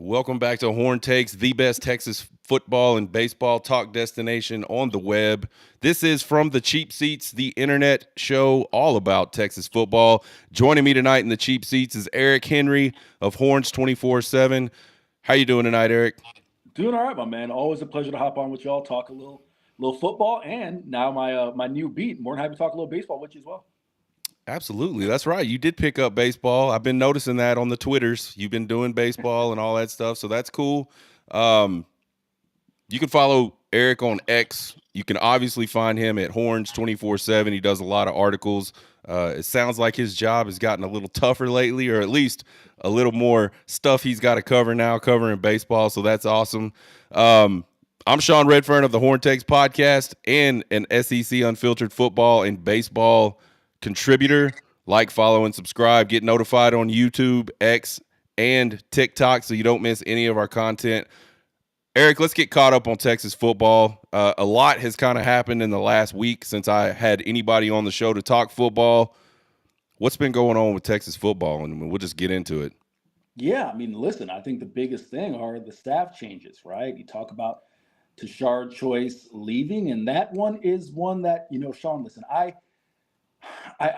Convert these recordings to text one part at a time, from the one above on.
Welcome back to Horn Takes, the best Texas football and baseball talk destination on the web. This is From the Cheap Seats, the internet show all about Texas football. Joining me tonight in the cheap seats is Eric Henry of Horns 24/7. How you doing tonight, Eric? Doing all right, my man. Always a pleasure to hop on with y'all, talk a little football, and now my new beat. More than happy to talk a little baseball with you as well. Absolutely. That's right. You did pick up baseball. I've been noticing that on the Twitters. You've been doing baseball and all that stuff, so that's cool. Um, You can follow Eric on X. You can obviously find him at Horns 24/7. He does a lot of articles. It sounds like his job has gotten a little tougher lately, or at least a little more stuff he's got to cover now, covering baseball. So that's awesome. I'm Sean Redfearn of the Horn Takes podcast and an SEC Unfiltered football and baseball contributor. Like, follow, and subscribe. Get notified on YouTube, X, and TikTok so you don't miss any of our content. Eric, let's get caught up on Texas football. A lot has kind of happened in the last week since I had anybody on the show to talk football. What's been going on with Texas football? And we'll just get into it. Yeah, I mean, listen, I think the biggest thing are the staff changes, right? You talk about Tashard Choice leaving, and that one is one that Sean. Listen, I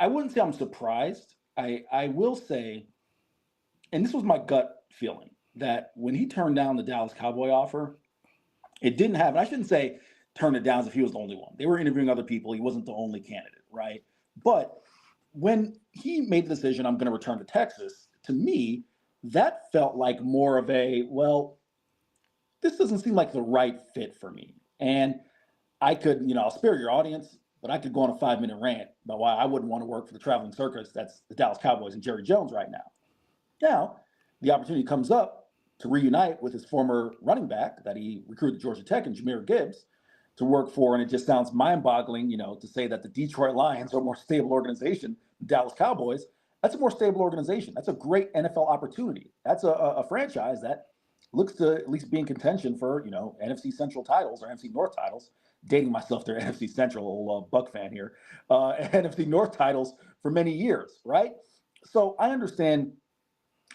wouldn't say I'm surprised. I will say, and this was my gut feeling that when he turned down the Dallas Cowboy offer, it didn't happen. I shouldn't say turn it down as if he was the only one. They were interviewing other people. He wasn't the only candidate, right? But when he made the decision, I'm going to return to Texas, to me, that felt like more of a, well, this doesn't seem like the right fit for me. And I could, I'll spare your audience, but I could go on a 5-minute rant about why I wouldn't want to work for the traveling circus that's the Dallas Cowboys and Jerry Jones right now. Now, the opportunity comes up to reunite with his former running back that he recruited at Georgia Tech and Jahmyr Gibbs to work for. And it just sounds mind-boggling, to say that the Detroit Lions are a more stable organization than Dallas Cowboys. That's a more stable organization. That's a great NFL opportunity. That's a franchise that looks to at least be in contention for, NFC Central titles or NFC North titles. Dating myself there, NFC Central, old Buck fan here. NFC North titles for many years, right? So I understand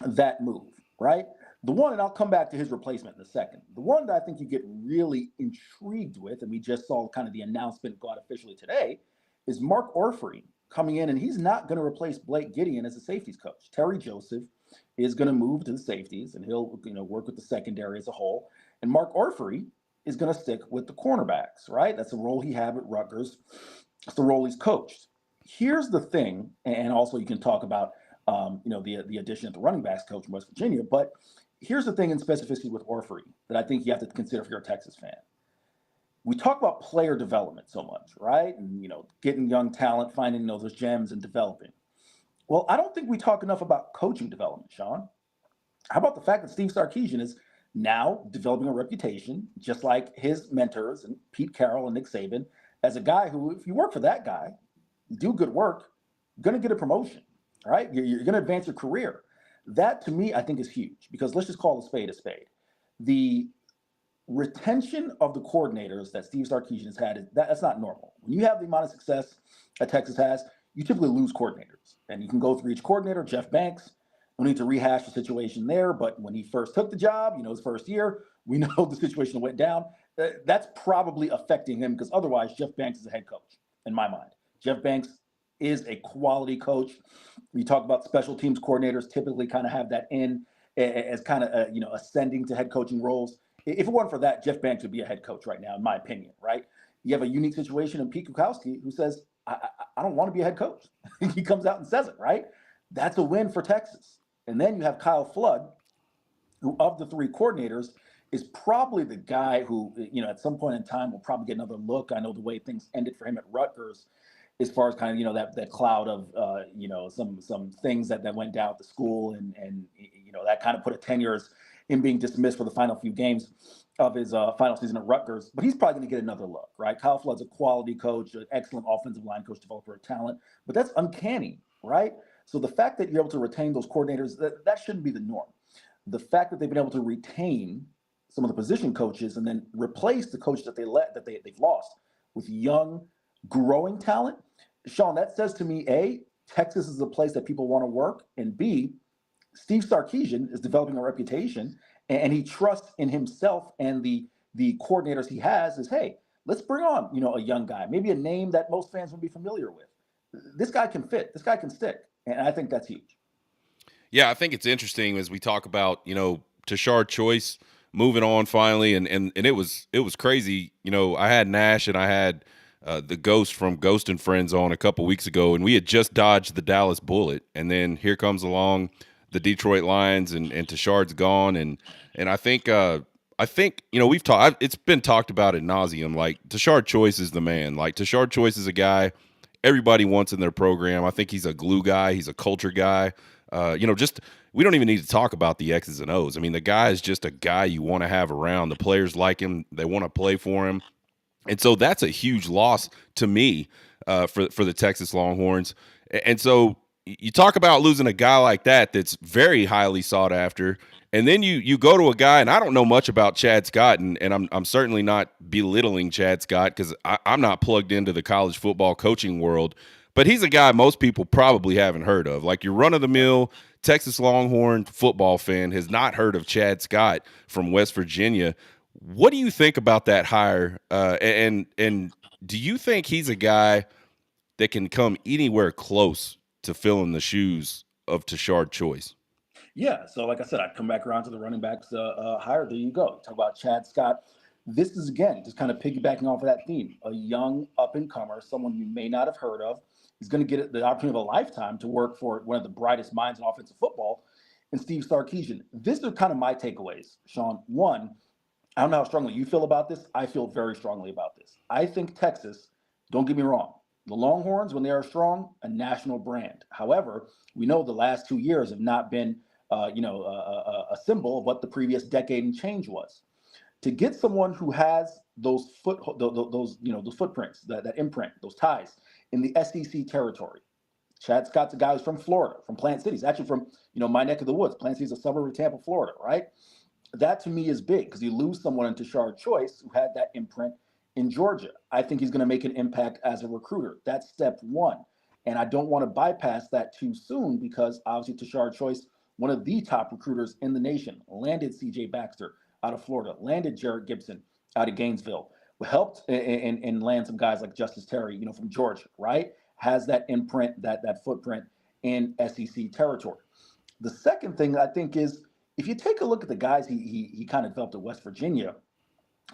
that move, right? The one, and I'll come back to his replacement in a second. The one that I think you get really intrigued with, and we just saw kind of the announcement go out officially today, is Mark Orfrey coming in, and he's not going to replace Blake Gideon as a safeties coach. Terry Joseph is going to move to the safeties, and he'll work with the secondary as a whole. And Mark Orfrey is going to stick with the cornerbacks, right? That's the role he had at Rutgers. That's the role he's coached. Here's the thing, and also you can talk about the addition of the running backs coach from West Virginia. But here's the thing in specificity with Orfrey that I think you have to consider if you're a Texas fan. We talk about player development so much, right? And, getting young talent, finding those gems and developing. Well, I don't think we talk enough about coaching development, Sean. How about the fact that Steve Sarkisian is now developing a reputation, just like his mentors and Pete Carroll and Nick Saban, as a guy who, if you work for that guy, do good work, you're going to get a promotion. Right? You're going to advance your career. That, to me, I think is huge because let's just call a spade a spade. The retention of the coordinators that Steve Sarkisian has had, that's not normal. When you have the amount of success that Texas has, you typically lose coordinators. And you can go through each coordinator. Jeff Banks, we need to rehash the situation there. But when he first took the job, his first year, we know the situation went down. That's probably affecting him because otherwise, Jeff Banks is a head coach, in my mind. Jeff Banks is a quality coach. We talk about special teams coordinators typically kind of have that in as kind of ascending to head coaching roles. If it weren't for that, Jeff Banks would be a head coach right now, in my opinion. Right? You have a unique situation in Pete Kukowski who says, "I don't want to be a head coach." He comes out and says it. Right? That's a win for Texas. And then you have Kyle Flood, who of the three coordinators is probably the guy who at some point in time will probably get another look. I know the way things ended for him at Rutgers, as far as kind of that cloud of some things that went down at the school and that kind of put a 10 years in being dismissed for the final few games of his final season at Rutgers. But he's probably going to get another look, right? Kyle Flood's a quality coach, an excellent offensive line coach, developer of talent, but that's uncanny, right? So the fact that you're able to retain those coordinators, that shouldn't be the norm. The fact that they've been able to retain some of the position coaches and then replace the coach that they've lost with young, growing talent, Sean, that says to me, A, Texas is a place that people want to work, and B, Steve Sarkisian is developing a reputation, and he trusts in himself and the coordinators he has. Is, hey, let's bring on a young guy, maybe a name that most fans would be familiar with. This guy can fit. This guy can stick, and I think that's huge. Yeah, I think it's interesting as we talk about, Tashard Choice moving on finally, and it was crazy. I had Nash and I had the Ghost from Ghost and Friends on a couple weeks ago, and we had just dodged the Dallas Bullet, and then here comes along the Detroit Lions, and Tashard's gone, and I think we've talked. It's been talked about ad nauseum. Like Tashard Choice is the man. Like Tashard Choice is a guy everybody wants in their program. I think he's a glue guy. He's a culture guy. Just we don't even need to talk about the X's and O's. I mean, the guy is just a guy you want to have around. The players like him. They want to play for him. And so that's a huge loss to me for the Texas Longhorns. And so you talk about losing a guy like that that's very highly sought after, and then you go to a guy, and I don't know much about Chad Scott, and I'm certainly not belittling Chad Scott because I'm not plugged into the college football coaching world, but he's a guy most people probably haven't heard of. Like your run of the mill Texas Longhorn football fan has not heard of Chad Scott from West Virginia. What do you think about that hire? And do you think he's a guy that can come anywhere close to filling the shoes of Tashard Choice? Yeah, so like I said, I'd come back around to the running backs hire. There you go. Talk about Chad Scott. This is again just kind of piggybacking off of that theme. A young up and comer, someone you may not have heard of, is going to get the opportunity of a lifetime to work for one of the brightest minds in offensive football, and Steve Sarkisian. These are kind of my takeaways, Sean. One, I don't know how strongly you feel about this. I feel very strongly about this. I think Texas, don't get me wrong, the Longhorns, when they are strong, a national brand. However, we know the last 2 years have not been, a symbol of what the previous decade and change was. To get someone who has those footprints, that imprint, those ties in the SEC territory. Chad Scott's a guy who's from Florida, from Plant City. He's actually from my neck of the woods. Plant City is a suburb of Tampa, Florida, right? That to me is big because you lose someone in Tashard Choice who had that imprint in Georgia. I think he's going to make an impact as a recruiter. That's step one. And I don't want to bypass that too soon because obviously Tashard Choice, one of the top recruiters in the nation, landed CJ Baxter out of Florida, landed Jarrett Gibson out of Gainesville, helped and land some guys like Justice Terry, from Georgia, right? Has that imprint, that footprint in SEC territory. The second thing I think is if you take a look at the guys he kind of developed at West Virginia,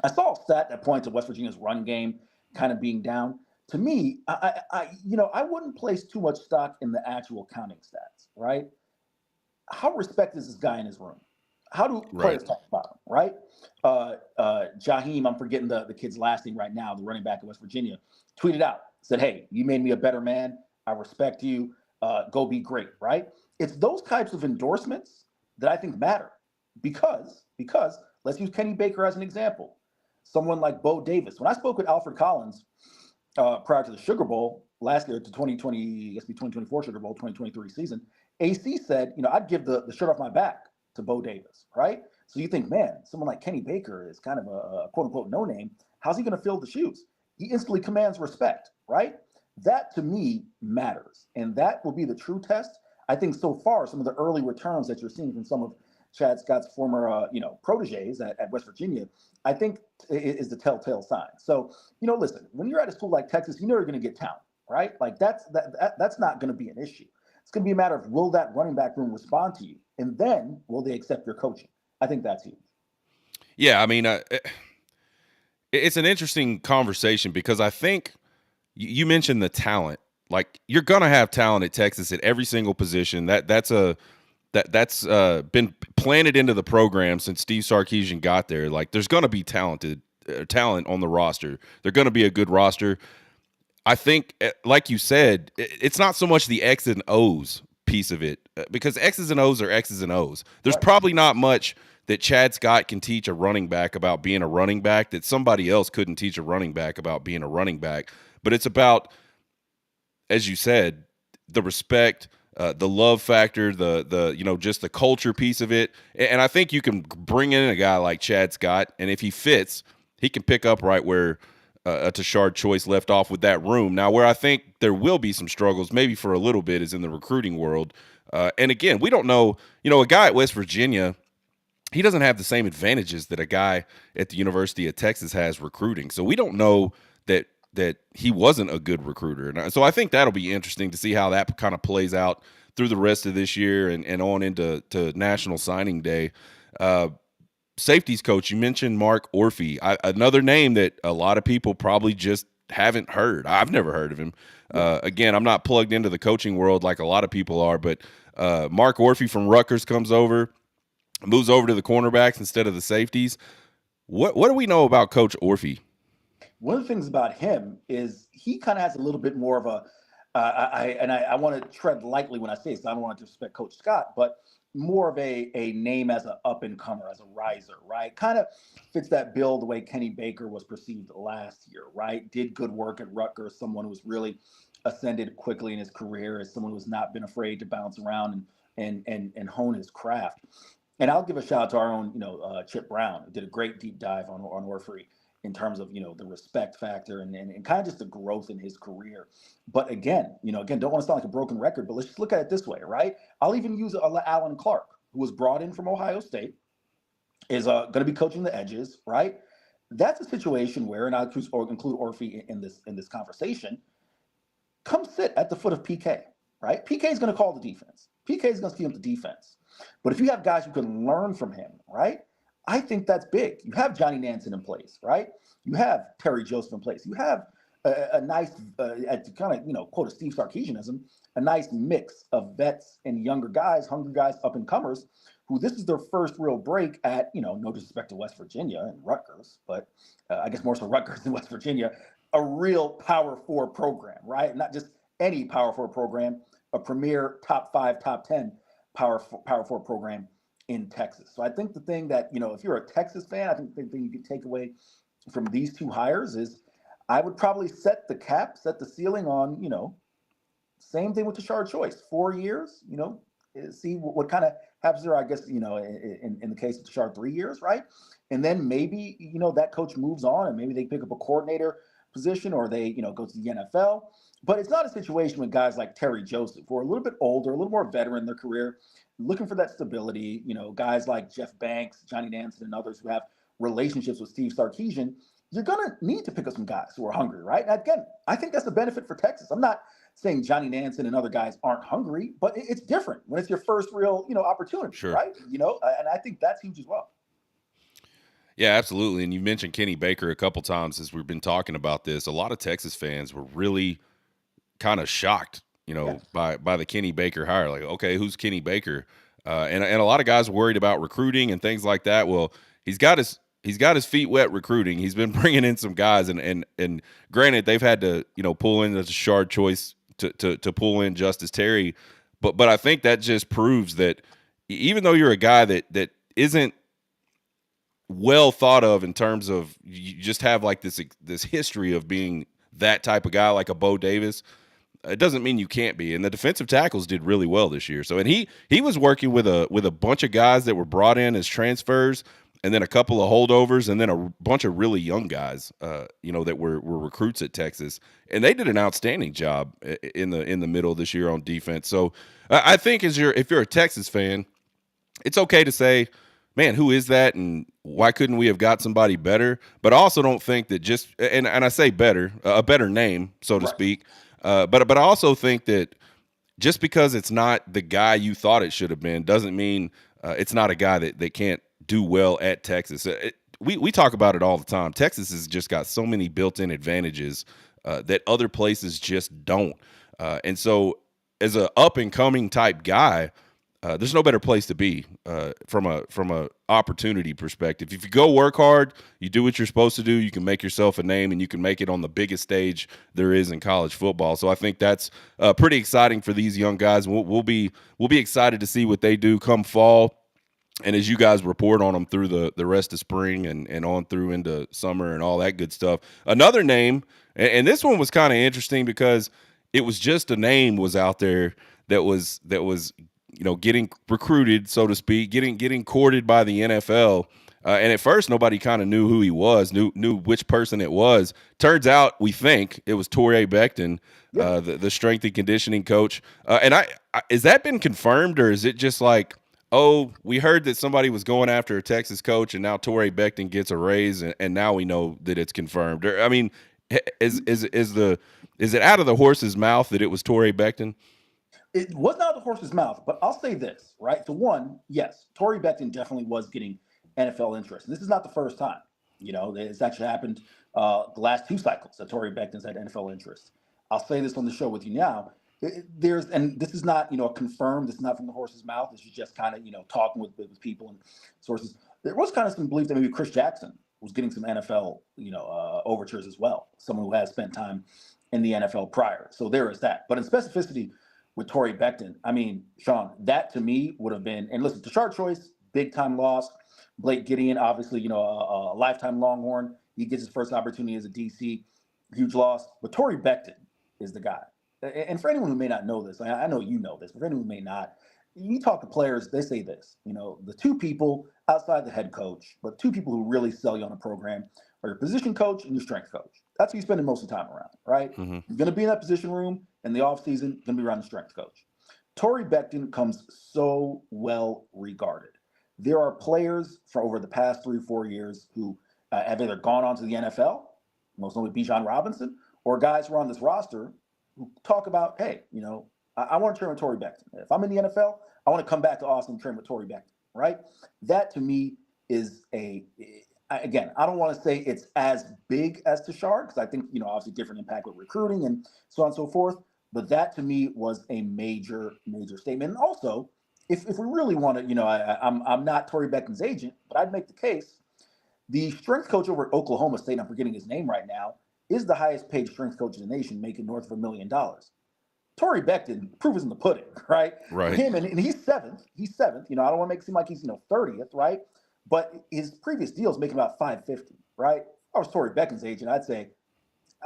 I saw a stat that points to West Virginia's run game kind of being down. To me, I wouldn't place too much stock in the actual counting stats, right? How respected is this guy in his room? How do Right. players talk about him, right? Jaheim, I'm forgetting the kid's last name right now, the running back of West Virginia, tweeted out, said, "Hey, you made me a better man. I respect you. Go be great," right? It's those types of endorsements that I think matter because let's use Kenny Baker as an example. Someone like Bo Davis. When I spoke with Alfred Collins prior to the Sugar Bowl last year, to 2020, I guess be 2024 Sugar Bowl, 2023 season, AC said, I'd give the shirt off my back to Bo Davis, right? So you think, man, someone like Kenny Baker is kind of a quote unquote no name. How's he going to fill the shoes? He instantly commands respect, right? That to me matters. And that will be the true test. I think so far, some of the early returns that you're seeing from some of Chad Scott's former, proteges at West Virginia, I think is the telltale sign. So, listen, when you're at a school like Texas, you know you're going to get talent, right? Like that's not going to be an issue. It's going to be a matter of will that running back room respond to you, and then will they accept your coaching? I think that's huge. Yeah, I mean, it's an interesting conversation because I think you mentioned the talent. Like you're gonna have talent at Texas at every single position. That's been planted into the program since Steve Sarkisian got there. Like there's gonna be talent on the roster. They're gonna be a good roster. I think, like you said, it's not so much the X and O's piece of it because X's and O's are X's and O's. There's Right. probably not much that Chad Scott can teach a running back about being a running back that somebody else couldn't teach a running back about being a running back. But it's about, as you said, the respect, the love factor, the just the culture piece of it. And I think you can bring in a guy like Chad Scott, and if he fits, he can pick up right where a Tashard Choice left off with that room. Now, where I think there will be some struggles, maybe for a little bit, is in the recruiting world. And again, we don't know. A guy at West Virginia, he doesn't have the same advantages that a guy at the University of Texas has recruiting. So we don't know that he wasn't a good recruiter. And so I think that'll be interesting to see how that kind of plays out through the rest of this year and on into National Signing Day. Safeties coach, you mentioned Mark Orphy, another name that a lot of people probably just haven't heard. I've never heard of him. Again, I'm not plugged into the coaching world like a lot of people are, but Mark Orphy from Rutgers comes over, moves over to the cornerbacks instead of the safeties. What do we know about Coach Orphy? One of the things about him is he kind of has a little bit more of a, I want to tread lightly when I say this. I don't want to disrespect Coach Scott, but more of a name as an up and comer, as a riser, right? Kind of fits that bill the way Kenny Baker was perceived last year, right? Did good work at Rutgers, someone who was really ascended quickly in his career, as someone who's not been afraid to bounce around and hone his craft. And I'll give a shout out to our own, Chip Brown, who did a great deep dive on Orfrey in terms of the respect factor and kind of just the growth in his career. But again, don't want to sound like a broken record, but let's just look at it this way, right? I'll even use Alan Clark, who was brought in from Ohio State, is going to be coaching the edges, right? That's a situation where, and I'll include Orphy in this conversation. Come sit at the foot of PK, right? PK is going to call the defense. PK is going to scheme up the defense. But if you have guys who can learn from him, right? I think that's big. You have Johnny Nansen in place, right? You have Terry Joseph in place. You have a nice, to kind of, quote a Steve Sarkisianism, a nice mix of vets and younger guys, hungry guys, up and comers, who this is their first real break at, no disrespect to West Virginia and Rutgers, but I guess more so Rutgers than West Virginia, a real Power Four program, right? Not just any Power Four program, a premier top 5, top 10 Power Four program in Texas. So I think the thing that, if you're a Texas fan, I think the thing you can take away from these two hires is I would probably set the ceiling on, same thing with Tashard Choice, 4 years, see what kind of happens there, I guess, in the case of Tashard, 3 years, right? And then maybe, that coach moves on and maybe they pick up a coordinator position or they, go to the NFL. But it's not a situation with guys like Terry Joseph, who are a little bit older, a little more veteran in their career, looking for that stability. Guys like Jeff Banks, Johnny Nansen, and others who have relationships with Steve Sarkisian. You're going to need to pick up some guys who are hungry, right? And again, I think that's a benefit for Texas. I'm not saying Johnny Nansen and other guys aren't hungry, but it's different when it's your first real, opportunity, Sure. right? And I think that's huge as well. Yeah, absolutely. And you mentioned Kenny Baker a couple times as we've been talking about this. A lot of Texas fans were really kind of shocked, Yes. by the Kenny Baker hire. Like, okay, who's Kenny Baker? And a lot of guys worried about recruiting and things like that. Well, he's got his feet wet recruiting. He's been bringing in some guys, and granted, they've had to pull in the Tashard Choice to pull in Justice Terry, but I think that just proves that even though you're a guy that isn't well thought of in terms of you just have like this history of being that type of guy like a Bo Davis, it doesn't mean you can't be. And the defensive tackles did really well this year. So, and he was working with a bunch of guys that were brought in as transfers, and then a couple of holdovers, and then a bunch of really young guys, that were recruits at Texas, and they did an outstanding job in the middle of this year on defense. So, I think if you're a Texas fan, it's okay to say, man, who is that, and why couldn't we have got somebody better? But I also don't think that just and I say better, a better name, so to Right. speak. But I also think that just because it's not the guy you thought it should have been doesn't mean it's not a guy that can't do well at Texas. We talk about it all the time. Texas has just got so many built-in advantages that other places just don't. And so, as a up-and-coming type guy, there's no better place to be from a opportunity perspective. If you go work hard, you do what you're supposed to do, you can make yourself a name, and you can make it on the biggest stage there is in college football. So I think that's pretty exciting for these young guys. We'll be excited to see what they do come fall, and as you guys report on them through the rest of spring and on through into summer and all that good stuff. Another name, and this one was kind of interesting because it was just a name was out there that was getting recruited, so to speak, getting courted by the NFL. And at first, nobody kind of knew who he was, knew which person it was. Turns out, we think it was Torrey Becton, Yeah. the strength and conditioning coach. And has that been confirmed, or is it just like, oh, we heard that somebody was going after a Texas coach, and now Torrey Becton gets a raise, and now we know that it's confirmed? Or, I mean, is it out of the horse's mouth that it was Torrey Becton? It was not the horse's mouth, but I'll say this, right? So one, yes, Torrey Becton definitely was getting NFL interest. And this is not the first time. It's actually happened the last two cycles that Torrey Becton's had NFL interest. I'll say this on the show with you now. And this is not, confirmed. This is not from the horse's mouth. This is just kind of, talking with people and sources. There was kind of some belief that maybe Chris Jackson was getting some NFL, overtures as well. Someone who has spent time in the NFL prior. So there is that. But in specificity, with Torrey Becton. I mean, Sean, that to me would have been, and listen, Tashard Choice, big time loss. Blake Gideon, obviously, a lifetime Longhorn. He gets his first opportunity as a DC, huge loss. But Torrey Becton is the guy. And for anyone who may not know this, I know you know this, but for anyone who may not, you talk to players, they say this, the two people outside the head coach, but two people who really sell you on a program are your position coach and your strength coach. That's who you're spending most of the time around, right? Mm-hmm. You're going to be in that position room in the offseason, going to be around the strength coach. Torrey Becton comes so well regarded. There are players for over the past 3 or 4 years who have either gone on to the NFL, most notably Bijan Robinson, or guys who are on this roster who talk about, hey, I want to train with Torrey Becton. If I'm in the NFL, I want to come back to Austin and train with Torrey Becton, right? That to me is again, I don't want to say it's as big as Tashard because I think, obviously different impact with recruiting and so on and so forth. But that to me was a major, major statement. And also, if we really want to, I'm not Torrey Becton's agent, but I'd make the case the strength coach over at Oklahoma State, I'm forgetting his name right now, is the highest paid strength coach in the nation, making north of $1 million. Torrey Becton, proof is in the pudding, right? For Right. him, and he's seventh. He's seventh. I don't want to make it seem like he's 30th, right? But his previous deal is making about 550, right? If I was Torrey Becton's agent, I'd say,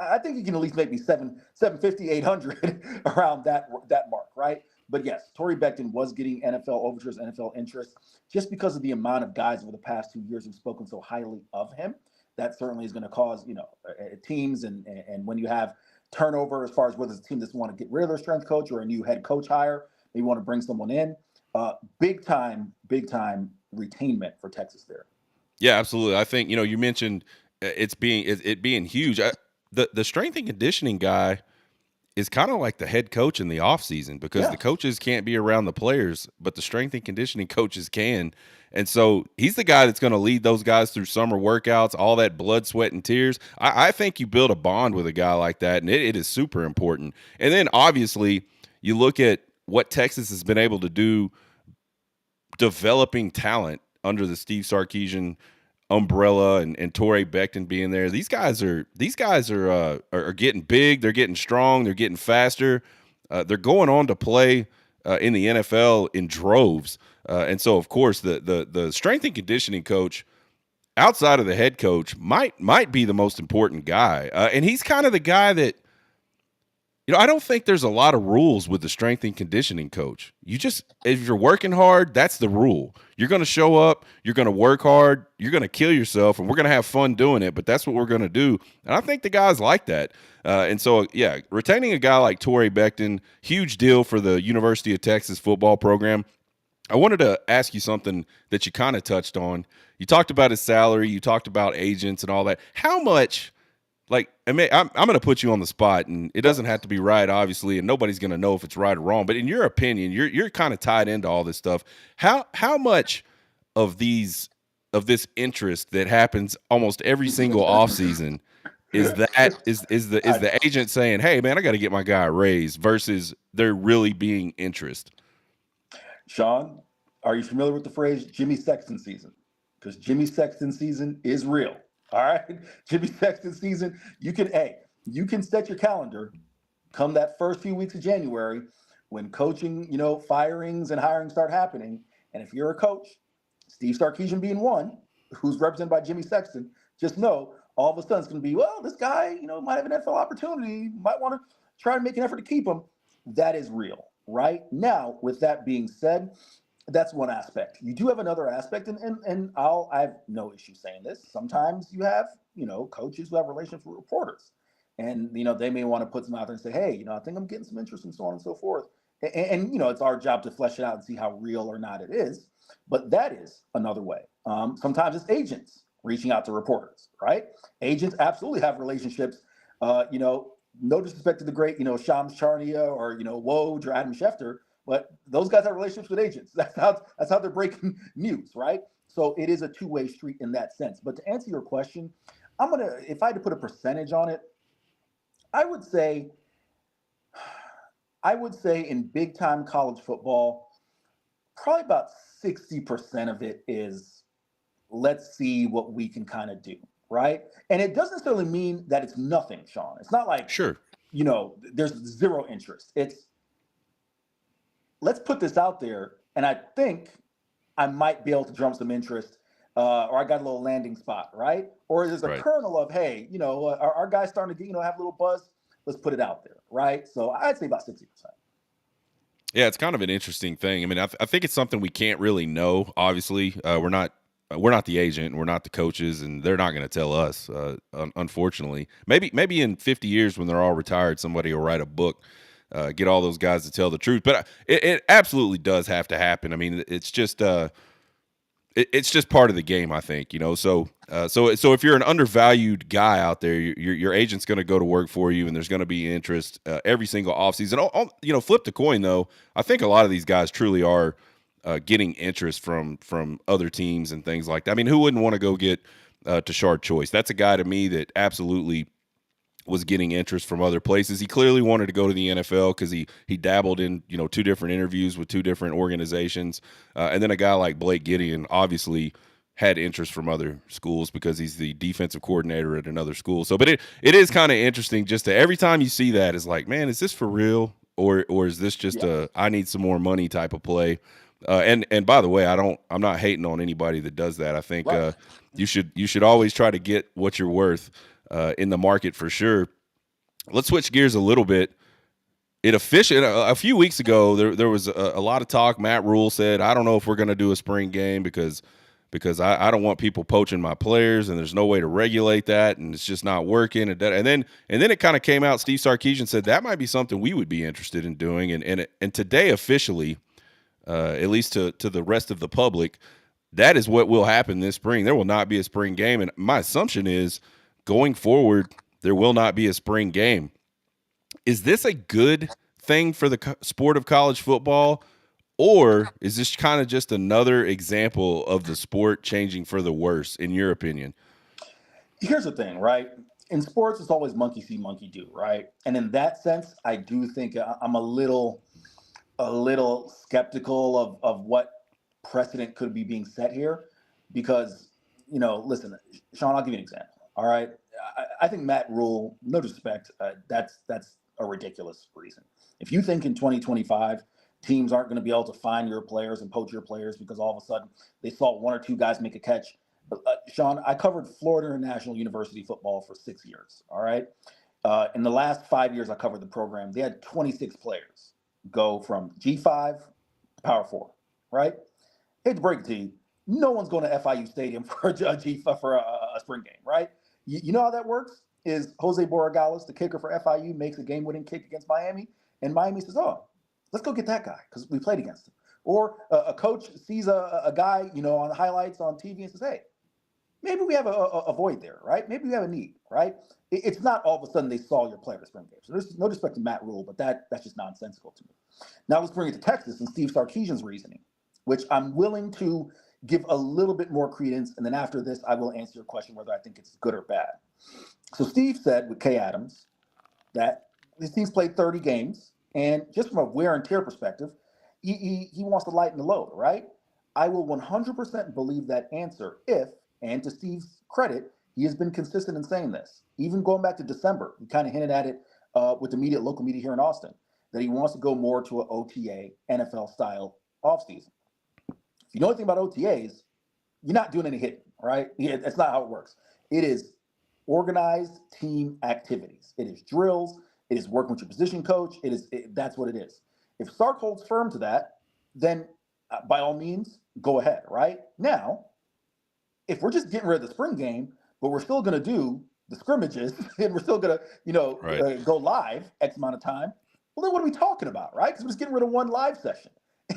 I think you can at least make me 750, 800 around that mark, right? But yes, Torrey Becton was getting NFL overtures, NFL interest, just because of the amount of guys over the past 2 years who've spoken so highly of him. That certainly is going to cause, teams and when you have turnover as far as whether it's a team that's want to get rid of their strength coach or a new head coach hire, maybe want to bring someone in. Big time retainment for Texas there. Yeah, absolutely. I think you mentioned it being huge. The strength and conditioning guy is kind of like the head coach in the offseason because Yeah. the coaches can't be around the players, but the strength and conditioning coaches can. And so he's the guy that's going to lead those guys through summer workouts, all that blood, sweat, and tears. I think you build a bond with a guy like that, and it is super important. And then obviously you look at what Texas has been able to do developing talent under the Steve Sarkisian umbrella and Torrey Becton being there. These guys are getting big. They're getting strong. They're getting faster. They're going on to play in the NFL in droves. And so, of course, the strength and conditioning coach outside of the head coach might be the most important guy. And he's kind of the guy that I don't think there's a lot of rules with the strength and conditioning coach. If you're working hard, that's the rule. You're going to show up, you're going to work hard, you're going to kill yourself, and we're going to have fun doing it, but that's what we're going to do. And I think the guys like that. And so, yeah, retaining a guy like Torrey Becton, huge deal for the University of Texas football program. I wanted to ask you something that you kind of touched on. You talked about his salary, you talked about agents and all that. How much – like, I'm going to put you on the spot, and it doesn't have to be right, obviously, and nobody's going to know if it's right or wrong. But in your opinion, you're kind of tied into all this stuff. How much of this interest that happens almost every single offseason is the agent saying, "Hey, man, I got to get my guy a raise," versus there really being interest? Sean, are you familiar with the phrase Jimmy Sexton season? Because Jimmy Sexton season is real. All right. Jimmy Sexton season, you can set your calendar come that first few weeks of January when coaching, firings and hiring start happening. And if you're a coach, Steve Sarkisian being one, who's represented by Jimmy Sexton, just know all of a sudden it's going to be, well, this guy, might have an NFL opportunity, might want to try and make an effort to keep him. That is real. Right now, with that being said, That's one aspect. You do have another aspect, and I have no issue saying this. Sometimes you have, coaches who have relationships with reporters, and they may want to put some out there and say, hey, I think I'm getting some interest and so on and so forth. And it's our job to flesh it out and see how real or not it is. But that is another way. Sometimes it's agents reaching out to reporters, right? Agents absolutely have relationships. No disrespect to the great, Shams Charania or Woj or Adam Schefter, but those guys have relationships with agents. That's how they're breaking news, right? So it is a two-way street in that sense. But to answer your question, if I had to put a percentage on it, I would say in big time college football, probably about 60% of it is let's see what we can kind of do, right? And it doesn't necessarily mean that it's nothing, Sean. It's not like, Sure. there's zero interest. It's let's put this out there, and I think I might be able to drum some interest, or I got a little landing spot, right? Or there's a Right. kernel of, hey, our guy's starting to get, have a little buzz. Let's put it out there, right? So I'd say about 60%. Yeah, it's kind of an interesting thing. I mean, I think it's something we can't really know. Obviously, we're not the agent, we're not the coaches, and they're not going to tell us. Unfortunately, maybe in 50 years when they're all retired, somebody will write a book, get all those guys to tell the truth. But it absolutely does have to happen. I mean, it's just part of the game, I think. So if you're an undervalued guy out there, your agent's going to go to work for you, and there's going to be interest every single offseason. Flip the coin though. I think a lot of these guys truly are getting interest from other teams and things like that. I mean, who wouldn't want to go get Tashard Choice? That's a guy to me that absolutely was getting interest from other places. He clearly wanted to go to the NFL because he dabbled in two different interviews with two different organizations, and then a guy like Blake Gideon obviously had interest from other schools because he's the defensive coordinator at another school. So, but it is kind of interesting just to every time you see that is like, man, is this for real or is this just Yeah. a I need some more money type of play? And by the way, I'm not hating on anybody that does that. I think Right. you should always try to get what you're worth in the market for sure. Let's switch gears a little bit. A few weeks ago, there was a lot of talk. Matt Rule said, "I don't know if we're going to do a spring game because I don't want people poaching my players, and there's no way to regulate that, and it's just not working." And then it kind of came out. Steve Sarkisian said that might be something we would be interested in doing. And today officially, at least to the rest of the public, that is what will happen this spring. There will not be a spring game, and my assumption is going forward there will not be a spring game. Is this a good thing for the sport of college football, or is this kind of just another example of the sport changing for the worse, in your opinion? Here's the thing, right? In sports, it's always monkey see, monkey do, right? And in that sense, I do think I'm a little skeptical of what precedent could be being set here, because listen, Sean, I'll give you an example. All right, I think Matt Rule, no disrespect, that's a ridiculous reason. If you think in 2025 teams aren't going to be able to find your players and poach your players because all of a sudden they saw one or two guys make a catch. Sean, I covered Florida International University football for 6 years. All right. In the last 5 years, I covered the program. They had 26 players go from G5 to Power Four, right? Hate to break it to you, no one's going to FIU Stadium for a G5 for a spring game, right? You know how that works? Is Jose Borregales, the kicker for FIU, makes a game-winning kick against Miami, and Miami says, "Oh, let's go get that guy because we played against him." Or a coach sees a guy, on the highlights on TV and says, "Hey, maybe we have a void there, right? Maybe we have a need, right?" It's not all of a sudden they saw your player at spring game. So there's no disrespect to Matt Rule, but that's just nonsensical to me. Now let's bring it to Texas and Steve Sarkisian's reasoning, which I'm willing to give a little bit more credence. And then after this, I will answer your question whether I think it's good or bad. So Steve said with Kay Adams that his team's played 30 games, and just from a wear and tear perspective, he wants to lighten the load, right? I will 100% believe that answer if, and to Steve's credit, he has been consistent in saying this. Even going back to December, he kind of hinted at it with the local media here in Austin, that he wants to go more to an OTA, NFL style offseason. If you know anything about OTAs, you're not doing any hitting, right? That's not how it works. It is organized team activities. It is drills. It is working with your position coach. That's what it is. If Sark holds firm to that, then by all means, go ahead. Right now, if we're just getting rid of the spring game, but we're still going to do the scrimmages and we're still going to, Right. go live X amount of time, well, then what are we talking about, right? Because we're just getting rid of one live session,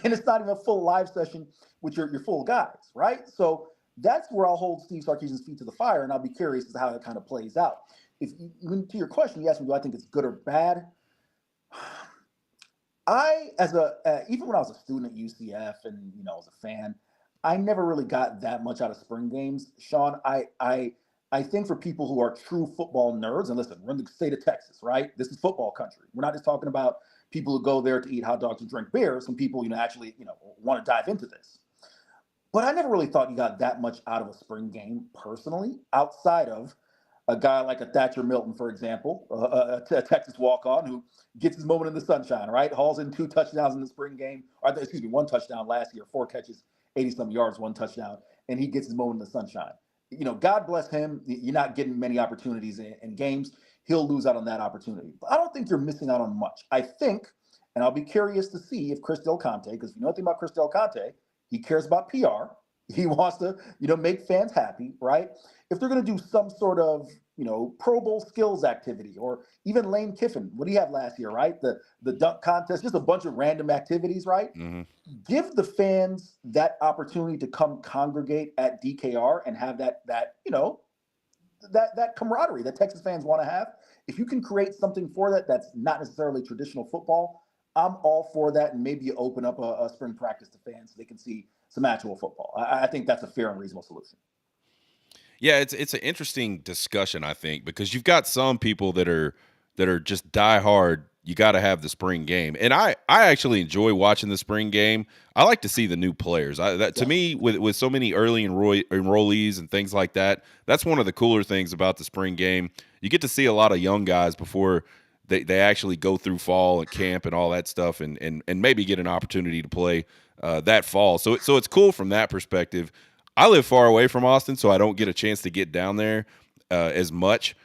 and it's not even a full live session with your full guys, right? So that's where I'll hold Steve Sarkisian's feet to the fire, and I'll be curious as to how it kind of plays out. To your question, you asked me, do I think it's good or bad? Even when I was a student at UCF and as a fan, I never really got that much out of spring games. Sean, I think for people who are true football nerds, and listen, we're in the state of Texas, right? This is football country. We're not just talking about people who go there to eat hot dogs and drink beer. Some people, actually, want to dive into this. But I never really thought you got that much out of a spring game personally, outside of a guy like a Thatcher Milton, for example, a Texas walk-on who gets his moment in the sunshine, right? Hauls in 2 touchdowns in the spring game, or excuse me, 1 touchdown last year, 4 catches, 80-some yards, 1 touchdown, and he gets his moment in the sunshine. God bless him. You're not getting many opportunities in games. He'll lose out on that opportunity. But I don't think you're missing out on much. I think, and I'll be curious to see if Chris Del Conte, because if you know anything about Chris Del Conte, he cares about PR. He wants to, make fans happy, right? If they're going to do some sort of, Pro Bowl skills activity, or even Lane Kiffin, what did he have last year, right? The dunk contest, just a bunch of random activities, right? Mm-hmm. Give the fans that opportunity to come congregate at DKR and have that camaraderie that Texas fans want to have. If you can create something for that that's not necessarily traditional football, I'm all for that. And maybe you open up a spring practice to fans so they can see some actual football. I think that's a fair and reasonable solution. Yeah, it's an interesting discussion, I think, because you've got some people that are just die hard. You got to have the spring game, and I actually enjoy watching the spring game. I like to see the new players. To me, with so many early enrollees and things like that, that's one of the cooler things about the spring game. You get to see a lot of young guys before they actually go through fall and camp and all that stuff, and maybe get an opportunity to play that fall. So it's cool from that perspective. I live far away from Austin, so I don't get a chance to get down there as much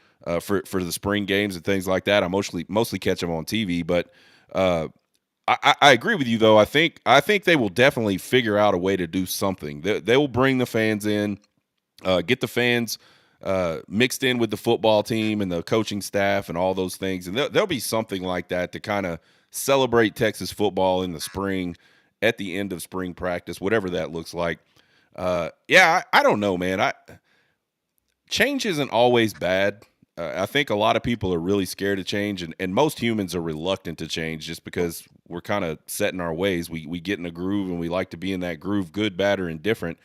for the spring games and things like that. I mostly catch them on TV, but I agree with you though. I think they will definitely figure out a way to do something. They will bring the fans in, get the fans mixed in with the football team and the coaching staff and all those things, and there'll be something like that to kind of celebrate Texas football in the spring at the end of spring practice, whatever that looks like. I don't know, man. Change isn't always bad. I think a lot of people are really scared of change, and most humans are reluctant to change just because we're kind of set in our ways. We get in a groove and we like to be in that groove, good, bad, or indifferent.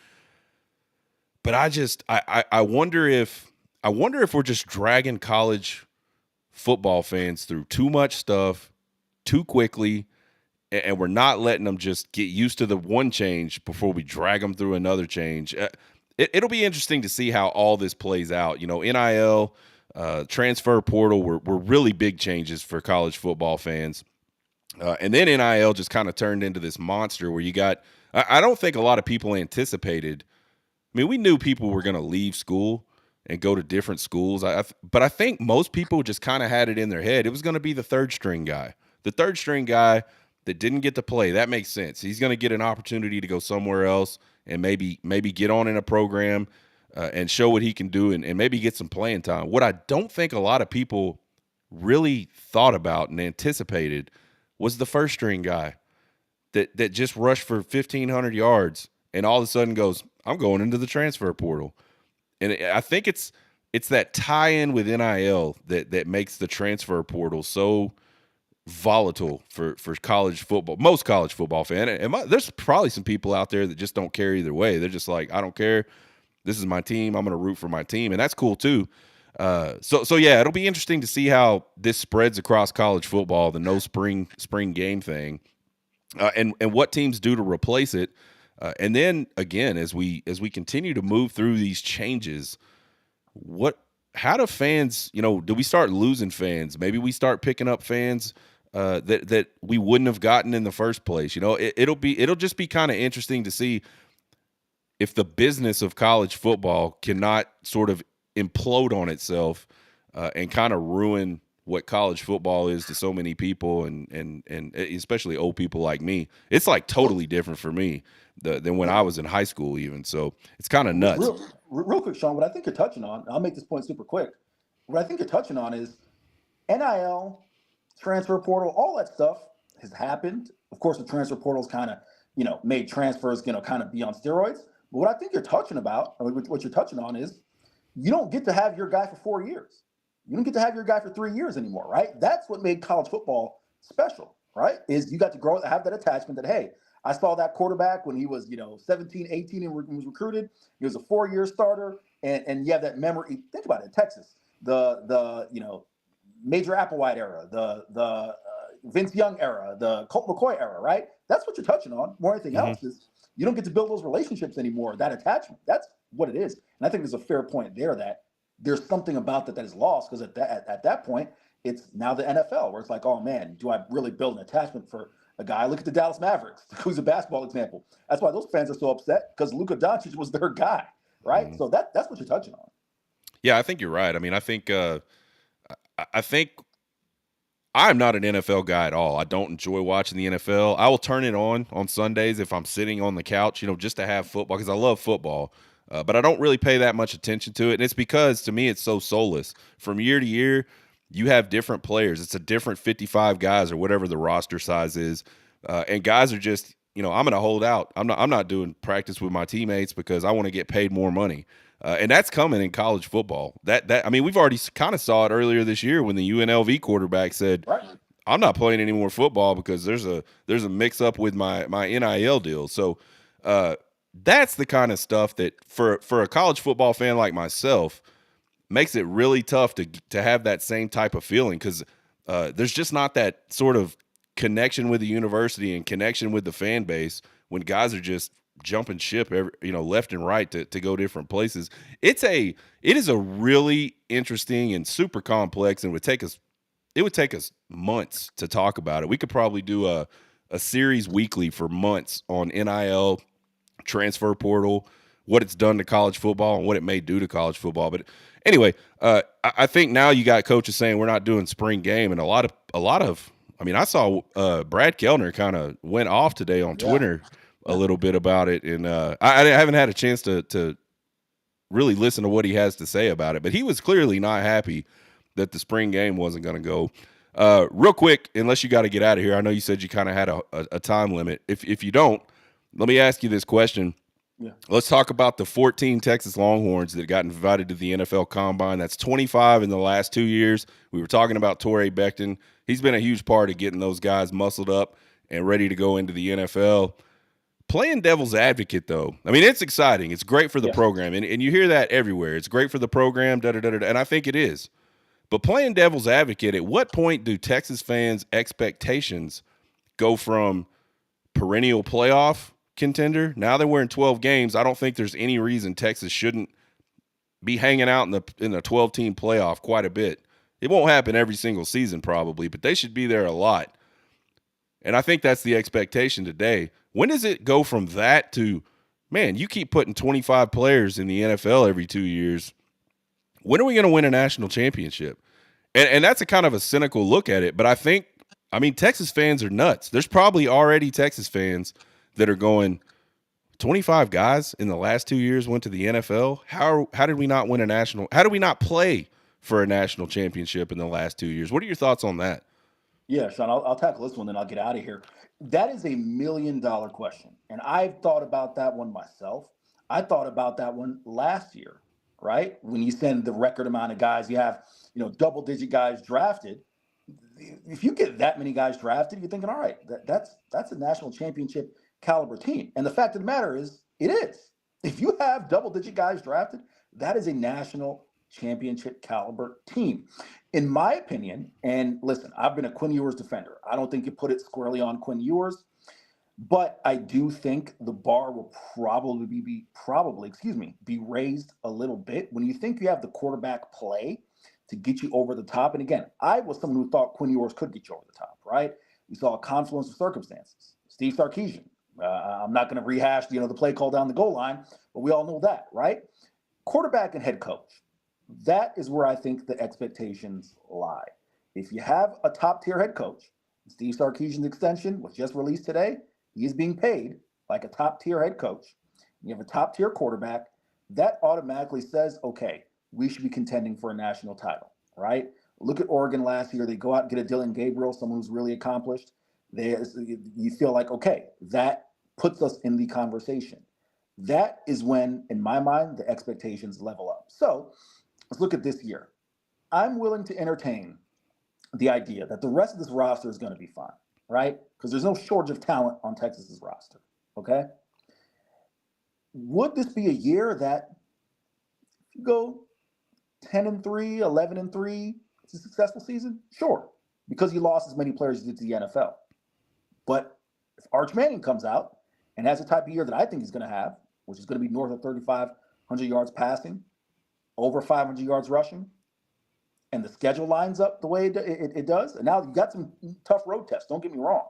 But I wonder if we're just dragging college football fans through too much stuff too quickly, and we're not letting them just get used to the one change before we drag them through another change. It'll be interesting to see how all this plays out. NIL, transfer portal were really big changes for college football fans. And then NIL just kind of turned into this monster where you got – I don't think a lot of people anticipated – I mean, we knew people were going to leave school and go to different schools. But I think most people just kind of had it in their head. It was going to be the third string guy. The third string guy – that didn't get to play. That makes sense. He's going to get an opportunity to go somewhere else and maybe get on in a program and show what he can do and maybe get some playing time. What I don't think a lot of people really thought about and anticipated was the first string guy that just rushed for 1,500 yards and all of a sudden goes, I'm going into the transfer portal. And I think it's that tie-in with NIL that makes the transfer portal so volatile for college football, most college football fan. And there's probably some people out there that just don't care either way. They're just like, I don't care. This is my team. I'm going to root for my team. And that's cool too. So yeah, it'll be interesting to see how this spreads across college football, the no spring game thing, and what teams do to replace it. And then again, as we continue to move through these changes, how do fans, do we start losing fans? Maybe we start picking up fans that we wouldn't have gotten in the first place. It'll just be kind of interesting to see if the business of college football cannot sort of implode on itself and kind of ruin what college football is to so many people, and especially old people like me. It's like Well, totally different for me than when yeah. I was in high school, even. So it's kind of nuts. Real quick, Sean. What I think you're touching on, I'll make this point super quick. What I think you're touching on is NIL, transfer portal, all that stuff has happened. Of course, the transfer portal's kind of, made transfers, kind of be on steroids. But what I think you're touching about, or what you're touching on is you don't get to have your guy for 4 years. You don't get to have your guy for 3 years anymore, right? That's what made college football special, right? Is you got to grow, have that attachment that, hey, I saw that quarterback when he was, 17, 18 and was recruited. He was a 4-year starter. And you have that memory. Think about it, Texas, the Major Applewhite era, the Vince Young era, the Colt McCoy era, right? That's what you're touching on. More than anything Hmm. else is you don't get to build those relationships anymore. That attachment. That's what it is. And I think there's a fair point there that there's something about that is lost because at that point it's now the NFL where it's like, oh man, do I really build an attachment for a guy? Look at the Dallas Mavericks, who's a basketball example. That's why those fans are so upset because Luka Doncic was their guy, right? Hmm. So that's what you're touching on. Yeah, I think you're right. I mean, I think I'm not an NFL guy at all. I don't enjoy watching the NFL. I will turn it on Sundays if I'm sitting on the couch, just to have football because I love football. But I don't really pay that much attention to it. And it's because to me, it's so soulless. From year to year, you have different players. It's a different 55 guys or whatever the roster size is. And guys are just, I'm going to hold out. I'm not doing practice with my teammates because I want to get paid more money. And that's coming in college football. I mean, we've already kind of saw it earlier this year when the UNLV quarterback said, Right. "I'm not playing any more football because there's a mix up with my NIL deal." So that's the kind of stuff that for a college football fan like myself makes it really tough to have that same type of feeling because there's just not that sort of connection with the university and connection with the fan base when guys are just jumping ship left and right to go different places. It is a really interesting and super complex, and it would take us months to talk about it. We could probably do a series weekly for months on NIL, transfer portal, what it's done to college football and what it may do to college football. But anyway, I think now you got coaches saying we're not doing spring game, and a lot of. I mean, I saw Brad Kellner kind of went off today on Yeah. Twitter a Yeah. little bit about it, and I haven't had a chance to really listen to what he has to say about it. But he was clearly not happy that the spring game wasn't going to go. Real quick, unless you got to get out of here, I know you said you kind of had a time limit. If you don't, let me ask you this question. Yeah. Let's talk about the 14 Texas Longhorns that got invited to the NFL Combine. That's 25 in the last 2 years. We were talking about Torrey Becton. He's been a huge part of getting those guys muscled up and ready to go into the NFL. Playing devil's advocate, though, I mean, it's exciting. It's great for the Yeah. program, and you hear that everywhere. It's great for the program, and I think it is. But playing devil's advocate, at what point do Texas fans' expectations go from perennial playoff contender? Now that we're in 12 games, I don't think there's any reason Texas shouldn't be hanging out in the 12-team playoff quite a bit. It won't happen every single season probably, but they should be there a lot. And I think that's the expectation today. When does it go from that to, man, you keep putting 25 players in the NFL every 2 years. When are we going to win a national championship? And that's a kind of a cynical look at it. But I mean, Texas fans are nuts. There's probably already Texas fans that are going, 25 guys in the last 2 years went to the NFL. How did we not win a national? How did we not play for a national championship in the last 2 years? What are your thoughts on that? Yeah, Sean, I'll tackle this one, then I'll get out of here. That is $1 million question. And I've thought about that one myself. I thought about that one last year, right? When you send the record amount of guys, you have, double digit guys drafted. If you get that many guys drafted, you're thinking, all right, that's a national championship caliber team. And the fact of the matter is, it is. If you have double digit guys drafted, that is a national championship caliber team. In my opinion, and listen, I've been a Quinn Ewers defender. I don't think you put it squarely on Quinn Ewers, but I do think the bar will be raised a little bit when you think you have the quarterback play to get you over the top. And again, I was someone who thought Quinn Ewers could get you over the top, right? We saw a confluence of circumstances. Steve Sarkisian. I'm not going to rehash, the play call down the goal line, but we all know that, right? Quarterback and head coach. That is where I think the expectations lie. If you have a top tier head coach, Steve Sarkisian's extension was just released today. He is being paid like a top tier head coach. You have a top tier quarterback. That automatically says, okay, we should be contending for a national title, right? Look at Oregon last year. They go out and get a Dylan Gabriel, someone who's really accomplished. You feel like, okay, that puts us in the conversation. That is when, in my mind, the expectations level up. So let's look at this year. I'm willing to entertain the idea that the rest of this roster is going to be fine, right? Because there's no shortage of talent on Texas's roster. Okay. Would this be a year that you go 10-3, 11-3, it's a successful season? Sure, because you lost as many players as you did to the NFL. But if Arch Manning comes out and has the type of year that I think he's going to have, which is going to be north of 3,500 yards passing, over 500 yards rushing, and the schedule lines up the way it does, and now you got some tough road tests, don't get me wrong,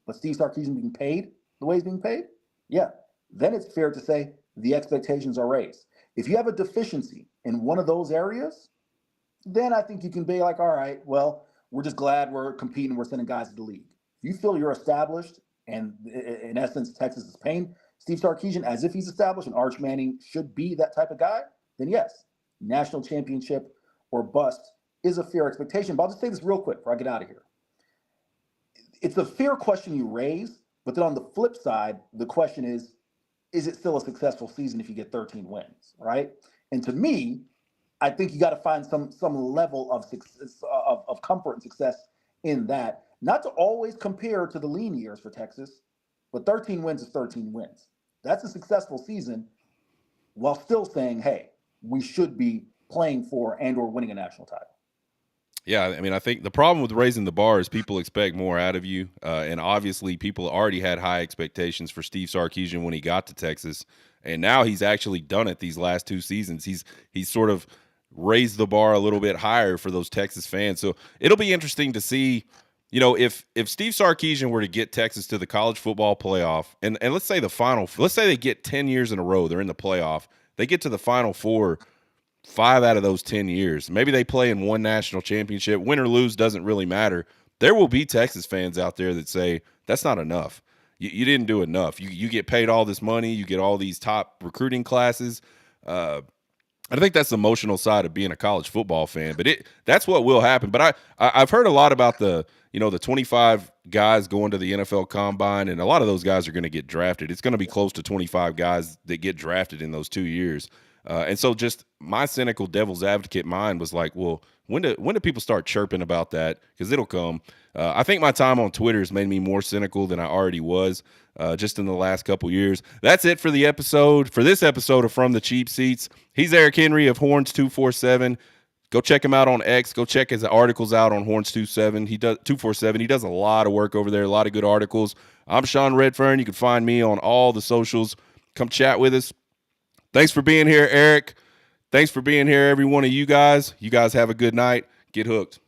but Steve Sarkisian being paid the way he's being paid, yeah, then it's fair to say the expectations are raised. If you have a deficiency in one of those areas, then I think you can be like, all right, well, we're just glad we're competing, we're sending guys to the league. If you feel you're established, and in essence, Texas is paying Steve Sarkisian as if he's established, and Arch Manning should be that type of guy, then yes, national championship or bust is a fair expectation. But I'll just say this real quick before I get out of here. It's a fair question you raise, but then on the flip side, the question is it still a successful season if you get 13 wins, right? And to me, I think you got to find some level of success, of comfort and success in that. Not to always compare to the lean years for Texas, but 13 wins is 13 wins. That's a successful season while still saying, hey, we should be playing for and or winning a national title. Yeah, I mean, I think the problem with raising the bar is people expect more out of you, and obviously people already had high expectations for Steve Sarkisian when he got to Texas, and now he's actually done it these last 2 seasons. He's sort of raised the bar a little bit higher for those Texas fans. So it'll be interesting to see, if Steve Sarkisian were to get Texas to the college football playoff, and let's say let's say they get 10 years in a row, they're in the playoff, they get to the Final Four 5 out of those 10 years. Maybe they play in one national championship. Win or lose doesn't really matter. There will be Texas fans out there that say, that's not enough. You didn't do enough. You get paid all this money. You get all these top recruiting classes. I think that's the emotional side of being a college football fan. But that's what will happen. But I've heard a lot about the 25 guys going to the NFL Combine, and a lot of those guys are going to get drafted. It's going to be close to 25 guys that get drafted in those 2 years. And so just my cynical devil's advocate mind was like, well, when do people start chirping about that? Because it'll come. I think my time on Twitter has made me more cynical than I already was just in the last couple years. That's it for this episode of From the Cheap Seats. He's Eric Henry of Horns 247. Go check him out on X. Go check his articles out on Horns 247. He does a lot of work over there, a lot of good articles. I'm Sean Redfearn. You can find me on all the socials. Come chat with us. Thanks for being here, Eric. Thanks for being here, every one of you guys. You guys have a good night. Get hooked.